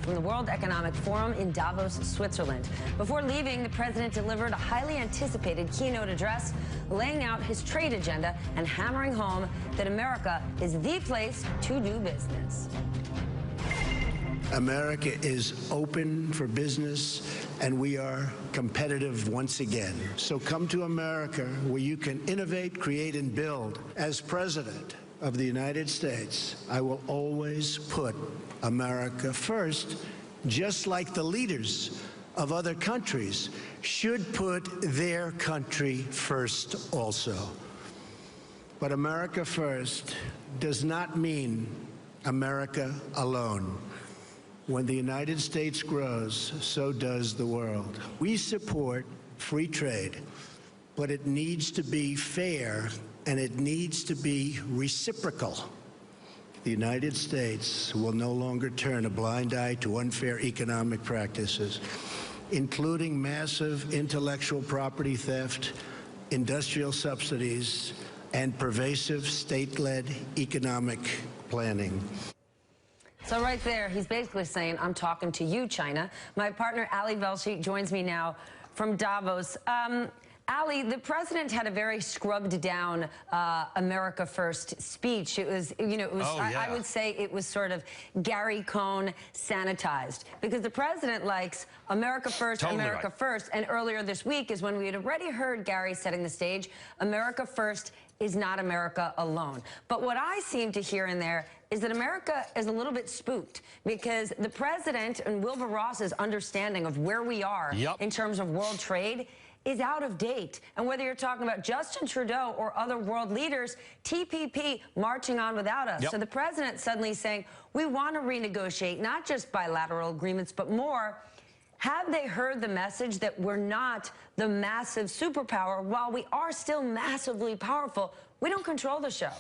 from the World Economic Forum in Davos, Switzerland. Before leaving, the president delivered a highly anticipated keynote address, laying out his trade agenda and hammering home that America is the place to do business. America is open for business, and we are competitive once again. So come to America, where you can innovate, create, and build. As President of the United States, I will always put America first, just like the leaders of other countries should put their country first also. But America first does not mean America alone. When the United States grows, so does the world. We support free trade, but it needs to be fair and it needs to be reciprocal. The United States will no longer turn a blind eye to unfair economic practices, including massive intellectual property theft, industrial subsidies, and pervasive state-led economic planning. So right there, he's basically saying, I'm talking to you, China. My partner, Velshi, joins me now from Davos. Ali, the president had a very scrubbed down America First speech. It was, I would say it was sort of Gary Cohn sanitized, because the president likes America First, totally America First. And earlier this week is when we had already heard Gary setting the stage. America First is not America alone. But what I seem to hear in there is that America is a little bit spooked, because the president and Wilbur Ross's understanding of where we are in terms of world trade is out of date. And whether you're talking about Justin Trudeau or other world leaders, TPP marching on without us. So the president suddenly saying, we want to renegotiate not just bilateral agreements, but more. Have they heard the message that we're not the massive superpower? While we are still massively powerful, we don't control the show.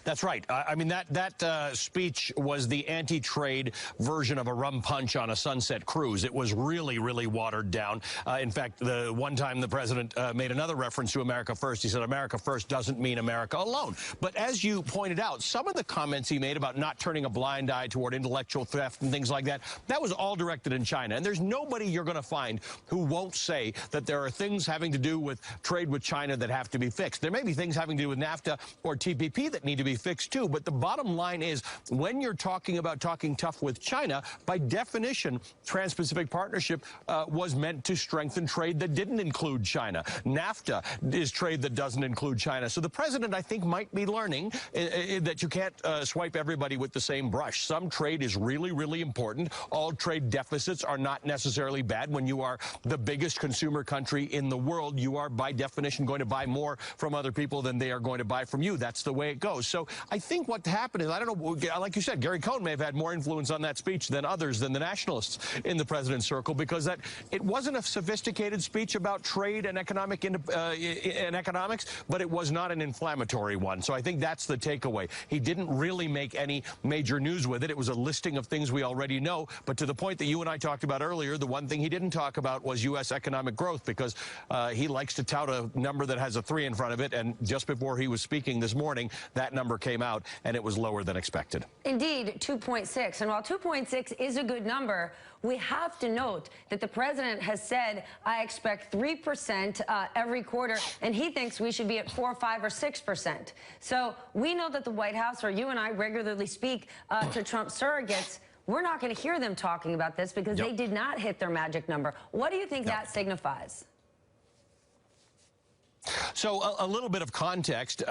That's right. I mean, that speech was the anti-trade version of a rum punch on a sunset cruise. It was really, really watered down. In fact, the one time the president made another reference to America First, he said America First doesn't mean America alone. But as you pointed out, some of the comments he made about not turning a blind eye toward intellectual theft and things like that, that was all directed in China. And there's nobody you're going to find who won't say that there are things having to do with trade with China that have to be fixed. There may be things having to do with NAFTA or TPP that need to be fixed too, but the bottom line is, when you're talking about talking tough with China, by definition, Trans-Pacific Partnership was meant to strengthen trade that didn't include China. NAFTA is trade that doesn't include China. So the president, I think, might be learning that you can't swipe everybody with the same brush. Some trade is really, really important. All trade deficits are not necessarily bad. When you are the biggest consumer country in the world, you are by definition going to buy more from other people than they are going to buy from you. That's the way it goes. So I think what happened is, I don't know, like you said, Gary Cohn may have had more influence on that speech than others, than the nationalists in the president's circle, because it wasn't a sophisticated speech about trade and economics, but it was not an inflammatory one. So I think that's the takeaway. He didn't really make any major news with it. It was a listing of things we already know. But to the point that you and I talked about earlier, the one thing he didn't talk about was U.S. economic growth, because he likes to tout a number that has a 3 in front of it. And just before he was speaking this morning, that number came out, and it was lower than expected. Indeed, 2.6. And while 2.6 is a good number, we have to note that the president has said, I expect 3% every quarter, and he thinks we should be at 4, 5, or 6%. So we know that the White House, or you and I, regularly speak to Trump surrogates. We're not going to hear them talking about this because they did not hit their magic number. What do you think that signifies? So a little bit of context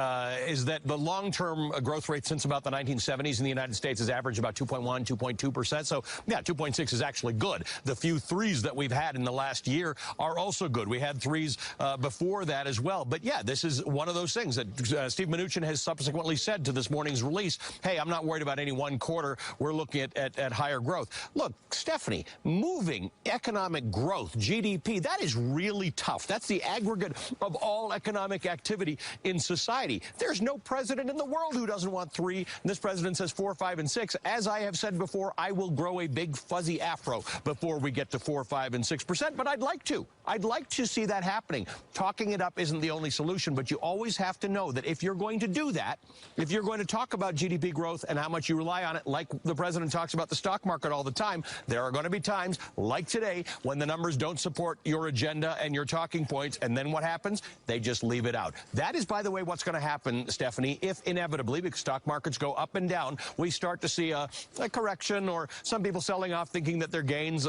is that the long-term growth rate since about the 1970s in the United States has averaged about 2.1, 2.2%. So, yeah, 2.6 is actually good. The few threes that we've had in the last year are also good. We had threes before that as well. But, yeah, this is one of those things that Steve Mnuchin has subsequently said to this morning's release, hey, I'm not worried about any one quarter. We're looking at higher growth. Look, Stephanie, moving economic growth, GDP, that is really tough. That's the aggregate of all economic economic activity in society. There's no president in the world who doesn't want 3. And this president says 4, 5, and 6. As I have said before, I will grow a big fuzzy afro before we get to 4, 5, and 6%. But I'd like to. I'd like to see that happening. Talking it up isn't the only solution, but you always have to know that if you're going to do that, if you're going to talk about GDP growth and how much you rely on it, like the president talks about the stock market all the time, there are going to be times like today when the numbers don't support your agenda and your talking points, and then what happens? They just leave it out. That is, by the way, what's going to happen, Stephanie, if inevitably, because stock markets go up and down, we start to see a correction or some people selling off thinking that their gains,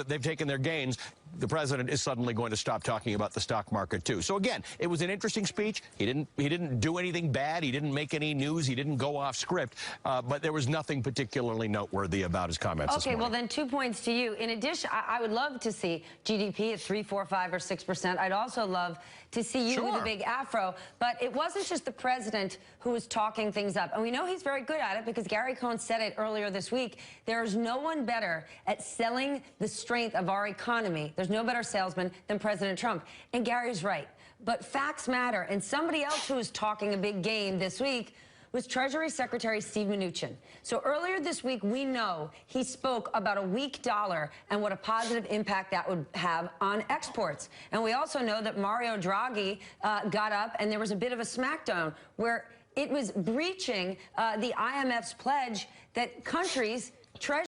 they've taken their gains. The president is suddenly going to stop talking about the stock market, too. So, again, it was an interesting speech. He didn't do anything bad. He didn't make any news. He didn't go off script. But there was nothing particularly noteworthy about his comments this morning. Well, then 2 points to you. In addition, I would love to see GDP at 3, 4, 5, or 6%. I'd also love to see you with a big afro. But it wasn't just the president who was talking things up. And we know he's very good at it because Gary Cohn said it earlier this week. There is no one better at selling the strength of our economy. There's no better salesman than President Trump. And Gary's right. But facts matter. And somebody else who was talking a big game this week was Treasury Secretary Steve Mnuchin. So earlier this week, we know he spoke about a weak dollar and what a positive impact that would have on exports. And we also know that Mario Draghi got up and there was a bit of a smackdown where it was breaching the IMF's pledge that countries' treasury